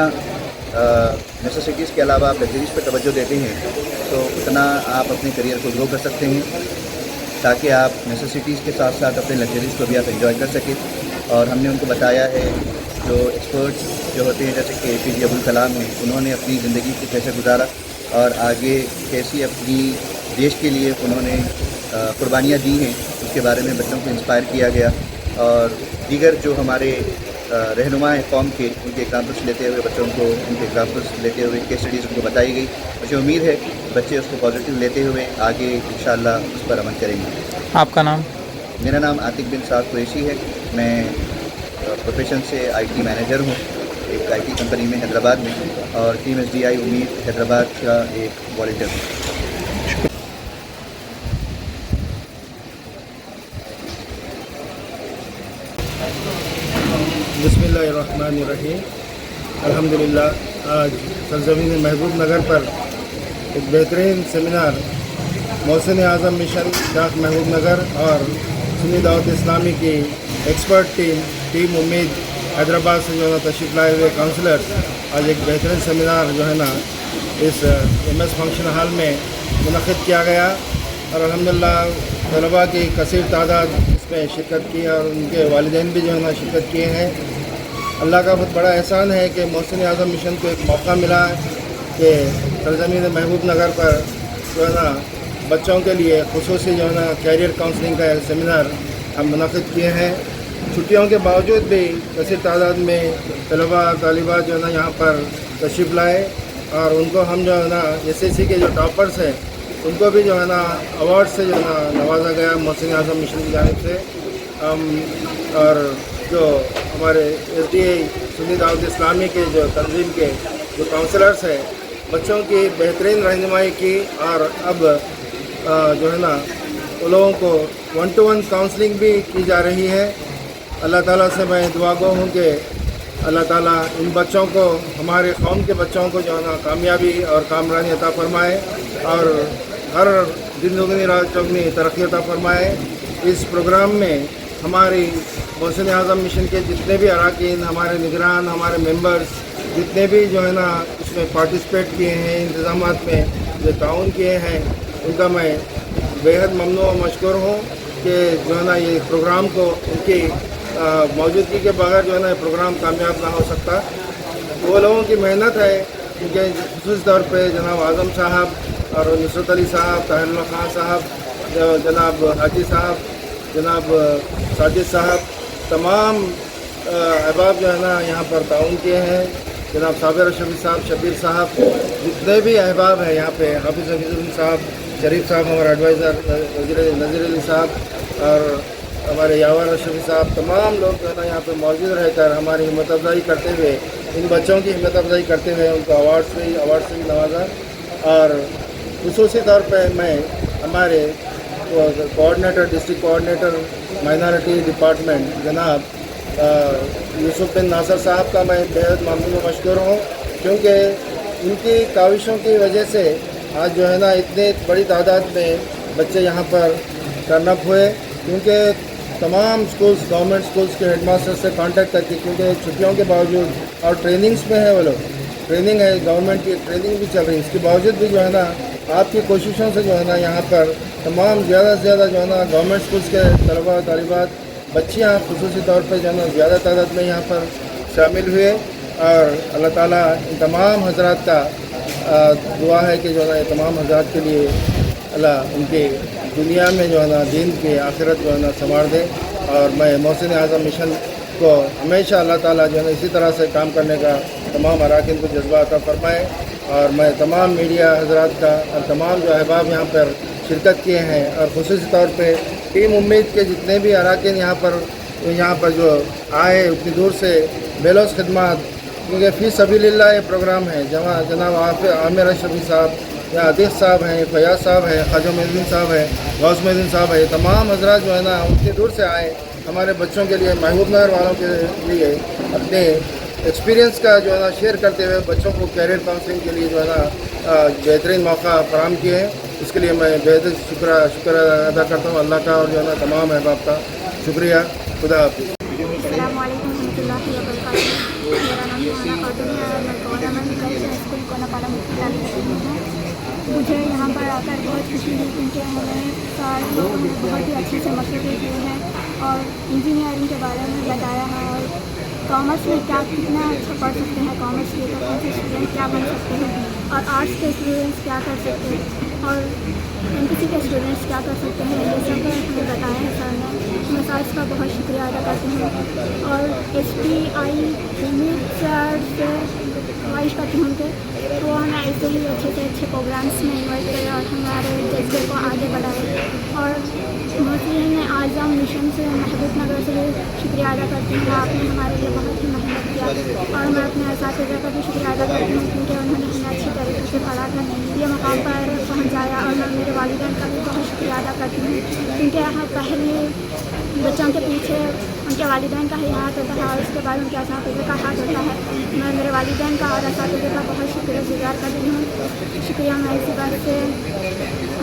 नेसेसिटीज़ के अलावा आप लग्जरीज़ पे तवज्जो देते हैं तो उतना आप अपने करियर को ग्रो कर सकते हैं। ताकि आप नेसेसिटीज़ के साथ साथ अपने लग्जरीज़ को भी आप एंजॉय कर सकें। और हमने उनको बताया है जो एक्सपर्ट्स जो होते हैं जैसे कि APJ अब्दुल कलाम हैं, उन्होंने अपनी ज़िंदगी को कैसे गुजारा और आगे कैसी अपनी देश के लिए उन्होंने कुर्बानियाँ दी हैं, उसके बारे में बच्चों को इंस्पायर किया गया। और दीगर जो हमारे रहनुमा हैं कौम के, उनके एग्जाम्पल्स लेते हुए बच्चों को उनके एग्जाम्पल्स लेते हुए केस स्टडीज़ उनको बताई गई। मुझे उम्मीद है बच्चे उसको पॉजिटिव लेते हुए आगे इंशाअल्लाह उस पर अमल करेंगे। आपका नाम? मेरा नाम आतिक बिन साद कुरैशी है। मैं प्रोफेशन से IT मैनेजर हूँ एक IT कंपनी में हैदराबाद में, और टीम SDI उम्मीद हैदराबाद का एक वॉलंटियर हूँ। बिस्मिल्लाहिर्रहमानिर्रहीम। अल्हम्दुलिल्लाह आज सरज़मीन महबूब नगर पर एक बेहतरीन सेमिनार मोहसिन आज़म मिशन डाक महबूब नगर और सुन्नी दावत इस्लामी की एक्सपर्ट टीम उम्मीद हैदराबाद से जो है तशरीफ़ लाए हुए काउंसलर्स आज एक बेहतरीन सेमिनार जो है ना इस MS फंक्शन हॉल में मुनक़िद किया गया। और अल्हम्दुलिल्लाह तलबा की कसीर तादाद इसमें शिरकत की और उनके वालिदैन भी जो है ना शिरकत किए हैं। अल्लाह का बहुत बड़ा एहसान है कि मोहसिन आज़म मिशन को एक मौका मिला कि सरज़मीन महबूब नगर पर जो है ना बच्चों के लिए खुसूसी जो है ना कैरियर काउंसलिंग का सेमिनार हम मुनक़िद किए हैं। छुट्टियों के बावजूद भी कसीर तादाद में तलबा तालिबात जो है ना यहाँ पर तशरीफ़ लाए और उनको हम जो है ना SSC के जो टॉपर्स हैं उनको भी जो है ना अवार्ड से जो है ना नवाजा गया मोहसिन आज़म मिशन की जानिब से। और जो हमारे SDI सुन्नी दावत इस्लामी के जो तंजीम के जो काउंसलर्स हैं बच्चों की बेहतरीन रहनुमाई की और अब जो है ना उन लोगों को 1-to-1 काउंसलिंग भी की जा रही है। अल्लाह ताला से मैं दुआ गो हूँ कि अल्लाह ताला इन बच्चों को हमारे कौम के बच्चों को जो है ना कामयाबी और कामरानी अता फरमाए और हर दिन दुगनी रात चौगनी तरक्की अता फरमाए। इस प्रोग्राम में हमारी मोहसिन आज़म मिशन के जितने भी अरकान, हमारे निगरान, हमारे मेंबर्स जितने भी जो है ना इसमें पार्टिसिपेट किए हैं, इंतज़ामात में जो ताउन किए हैं, उनका मैं बेहद ममनू और मशकूर हूँ कि जो है ना ये प्रोग्राम को उनकी मौजूदगी के बगैर जो है ना प्रोग्राम कामयाब ना हो सकता। वो लोगों की मेहनत है क्योंकि ख़ुसूस तौर पे जनाब आज़म साहब और नुसरत अली साहब, ताहिर खान साहब, जनाब हाजी साहब, जनाब साजिद साहब, तमाम अहबाब जो है ना यहाँ पर ताउन किए हैं। जनाब साबिर शफी साहब, शबीर साहब, जितने भी अहबाब हैं यहाँ पे, हाफिज़ हफीज़ुद्दीन साहब, शरीफ साहब हमारे एडवाइज़र, नज़ीर अली साहब और हमारे यावर शफी साहब, तमाम लोग जो है ना यहाँ पे मौजूद रहकर हमारी हिम्मत अफजाई करते हुए, इन बच्चों की हिम्मत अफजाई करते हुए उनको अवार्ड से भी नवाजा। और ख़ुसूसी तौर पर मैं हमारे coordinator, district coordinator minority department जनाब यूसुफ बिन नासर साहब का मैं बेहद ममनून व मशकूर हूँ क्योंकि उनकी काविशों की वजह से आज जो है ना इतने बड़ी तादाद में बच्चे यहाँ पर टर्न अप हुए। क्योंकि तमाम स्कूल्स, गवर्नमेंट स्कूल्स के हेडमास्टर से कांटेक्ट करके, क्योंकि छुट्टियों के बावजूद और ट्रेनिंग्स में है वो लोग, ट्रेनिंग है, गवर्नमेंट की ट्रेनिंग भी चल रही है, इसके बावजूद भी जो है ना आपकी कोशिशों से जो है ना यहाँ पर तमाम ज़्यादा से ज़्यादा जो है ना गवर्नमेंट स्कूल्स के तलबा तालिबात बच्चियाँ ख़ुसूसी तौर पर जो है ना ज़्यादा तादाद में यहाँ पर शामिल हुए। और अल्लाह ताला इन तमाम हज़रात का दुआ है कि जो है ना ये तमाम हज़रात के लिए अल्लाह उनके दुनिया में जो है ना दीन की आखिरत जो है ना संवार दे। और मैं मोहसिन आज़म मिशन को हमेशा अल्लाह ताला जो है ना इसी तरह से काम करने का तमाम अरकान को जज्बा अता फरमाए। और मैं तमाम मीडिया हज़रात का और तमाम जो अहबाब यहाँ पर शिरकत किए हैं और ख़ुसूसी तौर पे टीम उम्मीद के जितने भी अरकान यहाँ पर जो आए उतनी दूर से बेलोस खिदमत, क्योंकि फ़ी सबीलिल्लाह ये प्रोग्राम है। जनाब आमिर शफी साहब या आदिश साहब हैं, फयाज साहब हैं, ख्वाजा मोइनुद्दीन साहब हैं, गौस मोइनुद्दीन साहब हैं, तमाम हज़रात जो है ना उतनी दूर से आए हमारे बच्चों के लिए, महबूब नगर वालों के लिए अपने एक्सपीरियंस का जो है ना शेयर करते हुए बच्चों को कैरियर काउंसलिंग के लिए जो है ना बेहतरीन मौका फराहम किए हैं। इसके लिए मैं बेहद शुक्र अदा करता हूँ अल्लाह का और जो है ना तमाम अहबाब का शुक्रिया। खुदा हाफिज़। अस्सलाम वालेकुम रहमतुल्लाहि व बरकातुहू। मेरा नाम सुहाना खातून है और मैं गवर्नमेंट गर्ल्स हाई स्कूल कोनापाड़ा मुफ्ती तालिब हूँ। मुझे यहाँ पर आकर बहुत खुशी हुई क्योंकि हमें सारे लोगों ने बहुत ही अच्छे से मशवरे दिए हैं और इंजीनियरिंग के बारे में बताया है और कॉमर्स में क्या कितना अच्छा पढ़ सकते हैं, कॉमर्स के कौन से स्टूडेंट क्या बन सकते हैं और आर्ट्स के स्टूडेंट्स क्या कर सकते हैं और एमपीसी के स्टूडेंट्स क्या कर सकते हैं, ये सब हमें बताया है सर ने। मैं सर का बहुत शुक्रिया अदा करती हूँ और SPI सर से ख्वाहिश करती हूँ कि वो हमें ऐसे ही अच्छे प्रोग्राम्स में इन्वाइट करें और हमारे जज्बे को आगे बढ़ाए। और मोहसिन आज़म मिशन से महबूब नगर से शुक्रिया अदा करती हूँ, आपने हमारे लिए बहुत ही मेहनत किया और मैं अपने असातिज़ा का भी शुक्रिया अदा करती हूँ क्योंकि उन्होंने हमें अच्छी तरीके से पढ़ा था, ये मकाम पर पहुँचाया। और मैं मेरे वालिदैन का भी बहुत शुक्रिया अदा करती हूँ क्योंकि यहाँ पहले बच्चों के पीछे उनके वालिदैन का ही हाथ होता है और उसके बाद उनके असातिज़ा का हाथ होता है। मैं मेरे वालिदैन का और असातिज़ा का बहुत शुक्रगुज़ार करती हूँ। शुक्रिया। मैं इसी बात से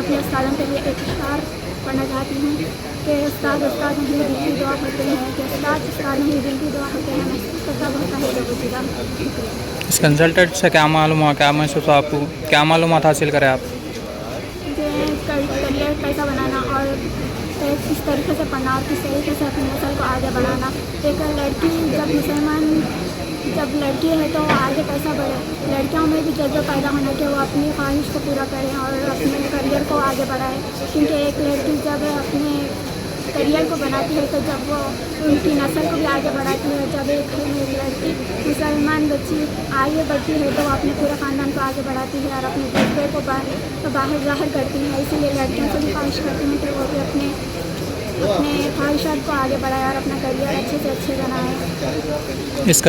अपने उस्तादों के लिए एक इशार पढ़ना चाहती हूँ कि उस्ताद नहीं दिल की दुआ होते हैं, कि उस्ताद नहीं दिल की दुआ होते हैं, महसूस करता बहुत है जो गुज़रा। इस कंसल्टेंट से क्या मालूम हुआ, क्या महसूस हुआ आपको, क्या मालूमात हासिल करें आप? करियर कैसा बनाना और किस तरीके से पढ़ना और किस तरीके से अपनी नस्ल को आगे बढ़ाना। एक लड़की जब लड़की है तो आगे कैसा बढ़े, लड़कियों में भी जज्बा पैदा होना कि वो अपनी ख्वाहिश को पूरा करें और अपने करियर को आगे बढ़ाए। क्योंकि एक लड़की जब अपने करियर को बनाती है तो जब वो उनकी नस्ल को भी आगे बढ़ाती है। जब एक लड़की मुसलमान बच्ची आगे बढ़ती है तो वो अपने पूरे ख़ानदान को आगे बढ़ाती है और अपने जज्बे को बाहर ज़ाहिर करती है। इसीलिए लड़कियों से भी ख्वाहिश करती हूँ कि वो भी अपने ख्वाहिशात को आगे बढ़ाए और अपना करियर अच्छे से अच्छे बनाए। इस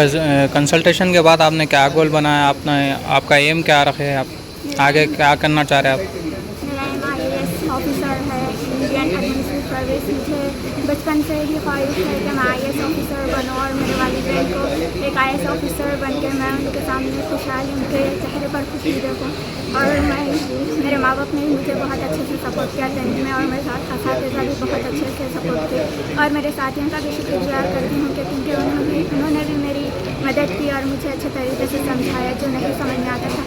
कंसल्टेशन के बाद आपने क्या गोल बनाया, आपका एम क्या रखे है, आप आगे क्या करना चाह रहे हैं आप? मेरा एम IAS ऑफिसर है, इंडियन एडमिनिस्ट्रेटिव सर्विस। मुझे बचपन से ही ख्वाहिश है कि मैं IAS ऑफिसर बनूँ और मेरे वालिदैन को एक IAS ऑफिसर बन के मैं उनके सामने खुशहाली उनके चेहरे पर खुशी देखूँ। और मेरे माँ बाप ने भी मुझे बहुत अच्छे से सपोर्ट किया टेंथ में और मेरे साथ असातिज़ा भी बहुत अच्छे से सपोर्ट किए और मेरे साथियों का भी शुक्रगुज़ार करती हूँ कि क्योंकि उन्होंने भी मेरी मदद की और मुझे अच्छे तरीके से समझाया जो नहीं समझ में आता था।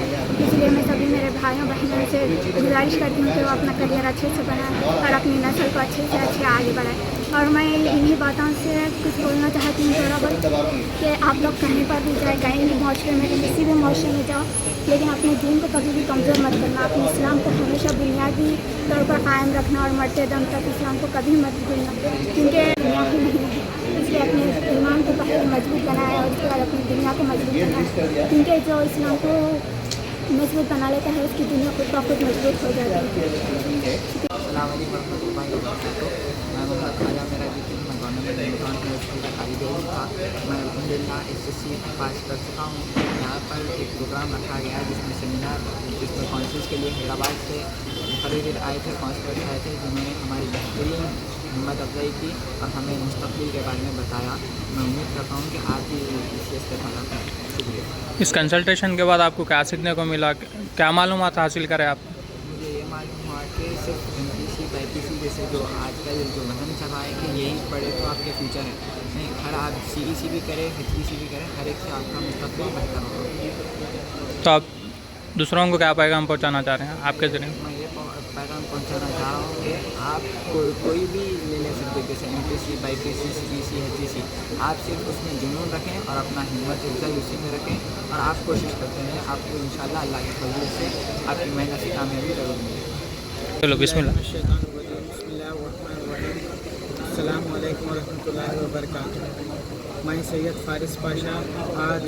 इसलिए मैं सभी मेरे भाइयों बहनों से गुजारिश करती हूँ कि वो अपना करियर अच्छे से बनाए और अपनी नस्ल को अच्छे से अच्छे आगे बढ़ाए। और मैं इन्हीं बातों से कुछ बोलना चाहती हूँ थोड़ा बहुत कि आप लोग कहीं पर भी जाए, कहीं भी माशरे में, किसी भी माशरे में जाओ, लेकिन अपने दीन को कभी भी कमज़ोर मत करना। अपने इस्लाम को हमेशा बुनियादी तौर पर कायम रखना और मरते दम तक इस्लाम को कभी मत भूलना क्योंकि दुनिया ही नहीं है। इसलिए अपने ईमान को पहले मजबूत बनाए और उसके बाद अपनी दुनिया को मजबूत बनाए क्योंकि जो इस्लाम को मजबूत बना लेता है उसकी दुनिया खुद ब खुद मजबूत हो जाती है। मैं मोहम्मद ख्वाजा मेरा जितिन, मैं गवर्नमेंट इम्तिहान यूनिवर्सिटी का तालिब इल्म था। मैं अल्हम्दुलिल्लाह SSC पास कर चुका हूँ। यहाँ पर एक प्रोग्राम रखा गया है जिसमें सेमिनार, जिसमें काउंसिल्स के लिए हैदराबाद से मुखर्रिर आए थे, काउंसलर्स आए थे जिन्होंने हमारी बेहतरीन हिम्मत अफजाई की और हमें मुस्तक़बिल के बारे में बताया। मैं उम्मीद करता हूँ कि आप भी इससे इस्तेफादा करें। शुक्रिया। इस कंसल्टेशन के बाद आपको क्या सीखने को मिला, क्या मालूमात हासिल करें आप? मुझे ये मालूम हुआ कि सिर्फ MPC BPC जैसे जो आजकल जो वहम चल रहा है कि यही पढ़े तो आपके फ्यूचर है, नहीं, हर आप CEC भी करें, HPC भी करें, हर एक से आपका मुस्तक़बिल बेहतर होगा। तो आप दूसरों को क्या पैगाम पहुंचाना चाह रहे हैं आपके ज़रिए? मैं ये पैगाम पहुंचाना चाह रहा हूँ कि आप कोई भी ले सकते, जैसे MPC BPC CEC HPC, आप सिर्फ उसमें जुनून रखें और अपना हिम्मत अफजाई उसी में रखें और आप कोशिश करते हैं, आपको इंशाल्लाह अल्लाह के फजल से आपकी मेहनत से कामयाबी ज़रूर मिलेगी। चलो बिस्मिल्लाह। अस्सलाम वालेकुम रहमतुल्लाहि व बरकातुहू। मैं सैयद फारिस पाशा आज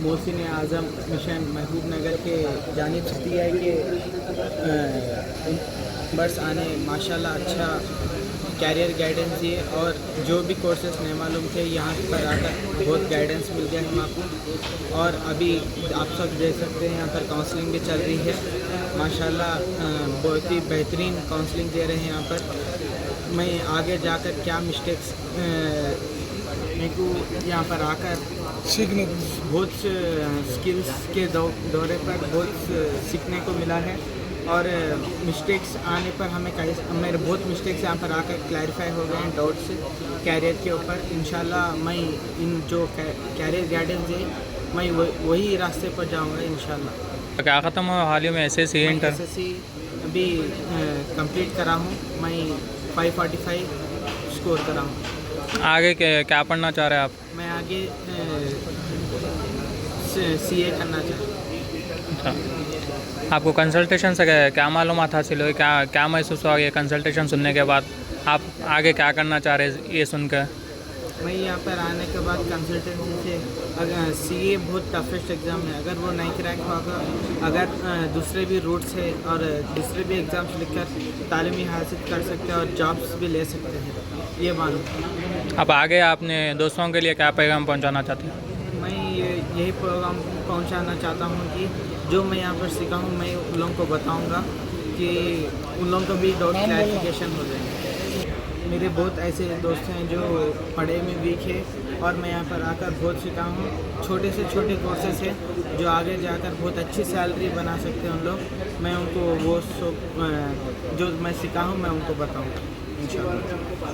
मोहसिन आज़म मिशन महबूब नगर के जानिब से PI के बर्स आने माशाल्लाह अच्छा कैरियर गाइडेंस दिए और जो भी कोर्सेस नहीं मालूम थे यहाँ पर आकर बहुत गाइडेंस मिल गया हम आपको। और अभी आप सब देख सकते हैं यहाँ पर काउंसलिंग भी चल रही है माशाल्लाह, बहुत ही बेहतरीन काउंसलिंग दे रहे हैं यहाँ पर। मैं आगे जाकर क्या मिस्टेक्स मेरे को यहाँ पर आकर सीखने बहुत स्किल्स के दौरे पर बहुत सीखने को मिला है और मिस्टेक्स आने पर हमें मेरे बहुत मिस्टेक्स यहाँ पर आकर क्लैरिफाई हो गए हैं डाउट्स कैरियर के ऊपर। इंशाल्लाह मैं इन जो कैरियर गाइडेंस है मैं वही रास्ते पर जाऊँगा इंशाल्लाह। क्या ख़त्म हुआ हाल ही में SSC इंटर? SSC अभी कंप्लीट करा हूँ मैं, 545 स्कोर करा हूँ। आगे क्या पढ़ना चाह रहे हैं आप? मैं आगे CA करना चाहता हूँ। अच्छा, आपको कंसल्टेशन से क्या मालूमात हासिल हुई, क्या महसूस हुआ ये कंसल्टेशन सुनने के बाद? आप आगे क्या करना चाह रहे हैं ये सुनकर? मैं यहाँ पर आने के बाद कंसल्टेंसी से, अगर CA बहुत टफेस्ट एग्ज़ाम है, अगर वो नहीं क्रैक होगा, अगर दूसरे भी रूट्स है और दूसरे भी एग्ज़ाम्स लिखकर तालीमी हासिल कर सकते हैं और जॉब्स भी ले सकते हैं, ये मालूम। अब आगे आपने दोस्तों के लिए क्या पैगाम पहुंचाना चाहते हैं? मैं यही प्रोग्राम पहुंचाना चाहता हूं कि जो मैं यहाँ पर सीखा हूं मैं उन लोगों को बताऊंगा कि उन लोगों को भी डाउट क्लैरिफिकेशन हो जाएंगे। मेरे बहुत ऐसे दोस्त हैं जो पढ़े में वीक है और मैं यहाँ पर आकर बहुत सीखा हूँ। छोटे से छोटे कोर्सेस हैं जो आगे जाकर बहुत अच्छी सैलरी बना सकते हैं उन लोग। मैं उनको वो जो मैं सीखा हूँ मैं उनको बताऊँगा इंशाल्लाह।